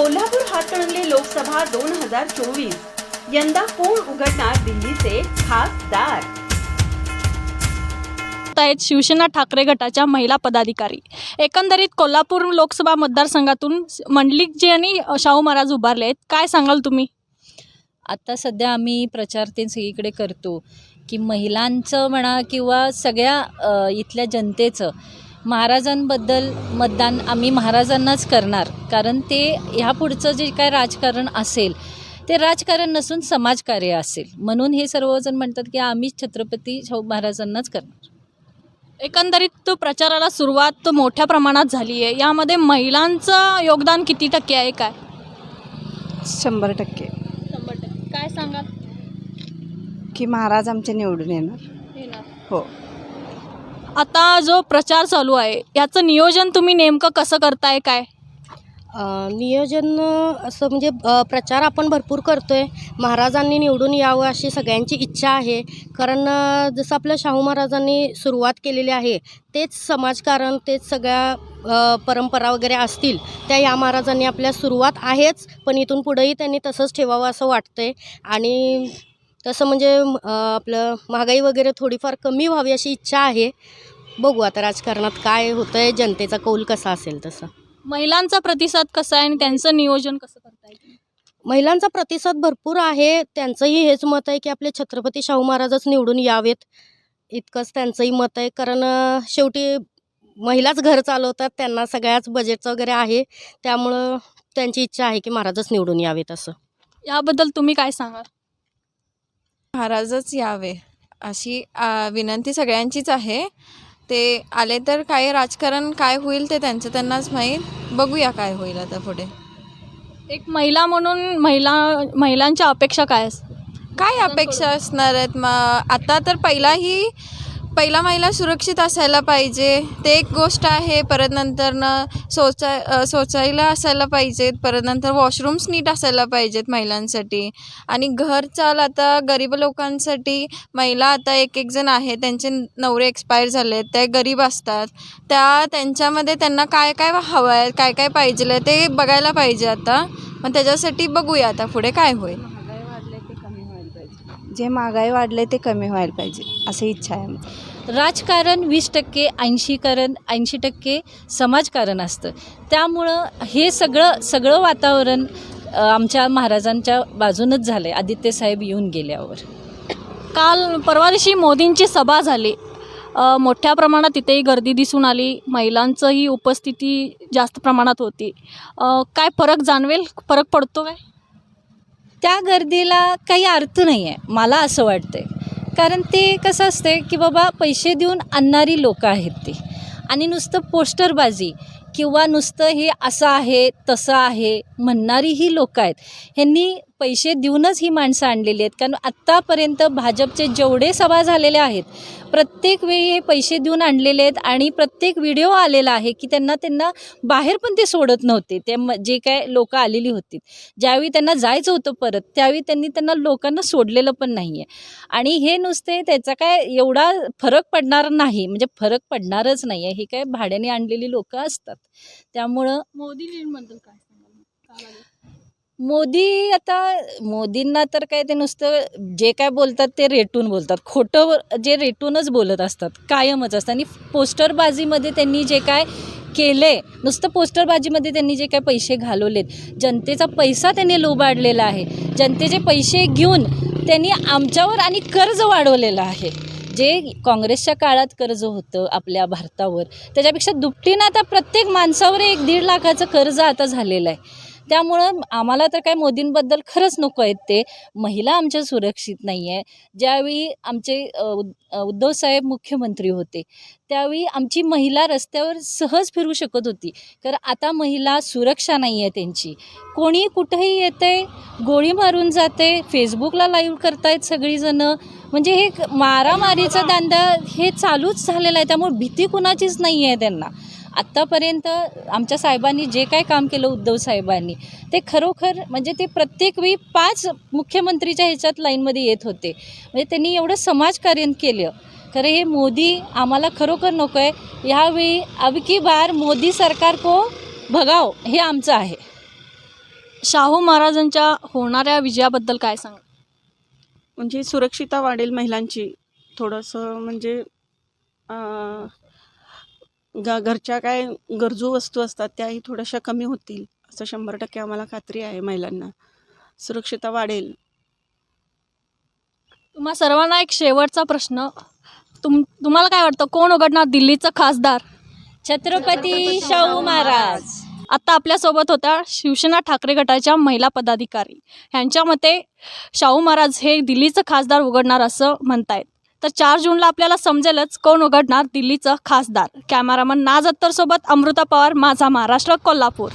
कोल्हापूर हातकणंगले लोकसभा 2024 यंदा कोण उघडणार दिल्लीचे खासदार? आहेत शिवसेना ठाकरे गटाच्या महिला पदाधिकारी. एकंदरीत कोल्हापूर लोकसभा मतदारसंघातून मंडलिकजी आणि शाहू महाराज उभारले आहेत. काय सांगाल तुम्ही? आता सध्या आम्ही प्रचार ते सगळीकडे करतो की महिलांचं म्हणा किंवा सगळ्या इथल्या जनतेचं महाराजांबद्दल मतदान आम्ही महाराजांनाच करणार. कारण ते ह्या पुढचं जे काय राजकारण असेल ते राजकारण नसून समाजकार्य असेल. म्हणून हे सर्वजण म्हणतात की आम्ही छत्रपती शाहू महाराजांनाच करणार. एकंदरीत प्रचाराला सुरुवात मोठ्या प्रमाणात झाली आहे. यामध्ये महिलांचं योगदान किती टक्के आहे? काय 100%. 100%. काय सांगाल? की महाराज आमचे निवडून येणार. हो. आता जो प्रचार चालू आहे याचं नियोजन तुम्ही नेमकं कसं करताय? काय नियोजन असं म्हणजे प्रचार आपण भरपूर करतो आहे. महाराजांनी निवडून यावं अशी सगळ्यांची इच्छा आहे. कारण जसं आपल्या शाहू महाराजांनी सुरुवात केलेली आहे तेच समाजकारण, तेच सगळ्या परंपरा वगैरे असतील त्या या महाराजांनी आपल्या सुरुवात आहेच, पण इथून पुढेही त्यांनी तसंच ठेवावं असं वाटतं आहे. आणि तसं म्हणजे आपलं महागाई वगैरे थोडीफार कमी व्हावी अशी इच्छा आहे. बघू आता राजकारणात काय होतं आहे, जनतेचा कौल कसा असेल तसं. महिलांचा प्रतिसाद कसा आहे आणि त्यांचं नियोजन कसं करताय? महिलांचा प्रतिसाद भरपूर आहे. त्यांचंही हेच मत आहे की आपले छत्रपती शाहू महाराजच निवडून यावेत, इतकंच त्यांचंही मत आहे. कारण शेवटी महिलाच घर चालवतात, त्यांना सगळ्याच बजेटचं वगैरे आहे, त्यामुळं त्यांची इच्छा आहे की महाराजच निवडून यावेत. असं याबद्दल तुम्ही काय सांगाल? महाराजच यावे अशी विनंती सगळ्यांचीच आहे. ते आले तर काय राजकारण काय होईल ते त्यांनाच माहीत. बघूया काय होईल आता पुढे. एक महिला म्हणून महिलांच्या अपेक्षा काय असतात? काय अपेक्षा असणार आहेत? आता तर पहिला महिला सुरक्षित असायला पाहिजे, ते एक गोष्ट आहे. परत नंतरनं शौचालय असायला पाहिजेत. परत नंतर वॉशरूम्स नीट असायला पाहिजेत महिलांसाठी. आणि घर चाल आता गरीब लोकांसाठी महिला आता एक जण आहे त्यांचे नवरे एक्सपायर झाले आहेत, ते गरीब असतात, त्यांच्यामध्ये त्यांना काय काय हवं आहे, काय काय पाहिजे आहे ते बघायला पाहिजे आता. पण त्याच्यासाठी बघूया आता पुढे काय होईल. जे महागाई वाढले ते कमी व्हायला पाहिजे अशी इच्छा आहे. राजकारण 20% 80% समाजकारण असतं. त्यामुळं हे सगळं वातावरण आमच्या महाराजांच्या बाजूनच झालं आहे आदित्यसाहेब येऊन गेल्यावर. परवा दिवशी मोदींची सभा झाली. मोठ्या प्रमाणात तिथेही गर्दी दिसून आली. महिलांचंही उपस्थिती जास्त प्रमाणात होती. काय फरक पडतो काय? त्या गर्दीला काही अर्थ नाही आहे मला असं वाटतंय. कारण ते कसं असते की बाबा पैसे देऊन आणणारी लोकं आहेत ती, आणि नुसतं पोस्टरबाजी किंवा नुसतं हे असं आहे तसं आहे म्हणणारी ही लोकं आहेत. ह्यांनी पैसे देऊनच ही माणसं आणलेली आहेत. कारण आत्तापर्यंत भाजपचे जेवढे सभा झालेले आहेत प्रत्येक वेळी हे पैसे देऊन आणलेले आहेत. आणि प्रत्येक व्हिडिओ आलेला आहे की त्यांना बाहेर पण ते सोडत नव्हते. ते जे काय लोक आलेली होती ज्यावेळी त्यांना जायचं होतं परत त्यावेळी त्यांना लोकांना सोडलेलं पण नाही आहे. आणि हे नुसते त्याचा काय एवढा फरक पडणार नाही, म्हणजे फरक पडणारच नाही आहे. हे काय भाड्याने आणलेली लोकं असतात. त्यामुळं मोदींबद्दल काय सांगाल? मोदींना तर काय ते नुसतं जे काय बोलतात ते रेटून बोलतात. खोटं जे रेटूनच बोलत असतात कायमच असतं. आणि पोस्टरबाजीमध्ये त्यांनी जे काय केले, नुसतं पोस्टरबाजीमध्ये त्यांनी जे काय पैसे घालवलेत, जनतेचा पैसा त्यांनी लुबाडलेला आहे. जनतेचे पैसे घेऊन त्यांनी आमच्यावर आणि कर्ज वाढवलेलं आहे. जे काँग्रेसच्या काळात कर्ज होतं आपल्या भारतावर त्याच्यापेक्षा दुपटीनं आता प्रत्येक माणसावर 1-1.5 लाखाचं कर्ज आता झालेलं आहे. त्यामुळं आम्हाला तर काय मोदींबद्दल खरंच नको आहेत. ते महिला आमच्या सुरक्षित नाही आहे. ज्यावेळी आमचे उद्धवसाहेब मुख्यमंत्री होते त्यावेळी आमची महिला रस्त्यावर सहज फिरू शकत होती. कारण आता महिला सुरक्षा नाही आहे त्यांची. कोणी कुठंही येते, गोळी मारून जाते, फेसबुकला लाईव्ह करतायत सगळीजणं. म्हणजे हे मारामारीचा दांडा हे चालूच झालेला आहे. त्यामुळे भीती कुणाचीच नाही आहे त्यांना. आत्तापर्यंत आमच्या साहेबांनी जे काय काम केलं उद्धव साहेबांनी ते खरोखर म्हणजे ते प्रत्येक वेळी 5 मुख्यमंत्रीच्या ह्याच्यात लाईनमध्ये येत होते. म्हणजे त्यांनी एवढं समाजकार्य केलं. खरं हे मोदी आम्हाला खरोखर नको आहे. ह्यावेळी अब की बार मोदी सरकार को भगाव हे आमचं आहे. शाहू महाराजांच्या होणाऱ्या विजयाबद्दल काय सांगा? म्हणजे सुरक्षितता वाढेल महिलांची, थोडंसं म्हणजे घरच्या काय गरजू वस्तू असतात त्याही थोड्याशा कमी होतील असं 100% आम्हाला खात्री आहे. महिलांना सुरक्षितता वाढेल. तुम्हा सर्वांना एक शेवटचा प्रश्न, तुम्हाला काय वाटतं कोण उघडणार दिल्लीचं खासदार? छत्रपती शाहू महाराज. आता आपल्यासोबत होत्या शिवसेना ठाकरे गटाच्या महिला पदाधिकारी. ह्यांच्या मते शाहू महाराज हे दिल्लीचं खासदार उघडणार असं म्हणतायत. तर 4 जूनला आपल्याला समजेलच कोण उघडणार दिल्लीचं खासदार. कॅमेरामन नाज अत्तरसोबत अमृता पवार, माझा महाराष्ट्र, कोल्हापूर.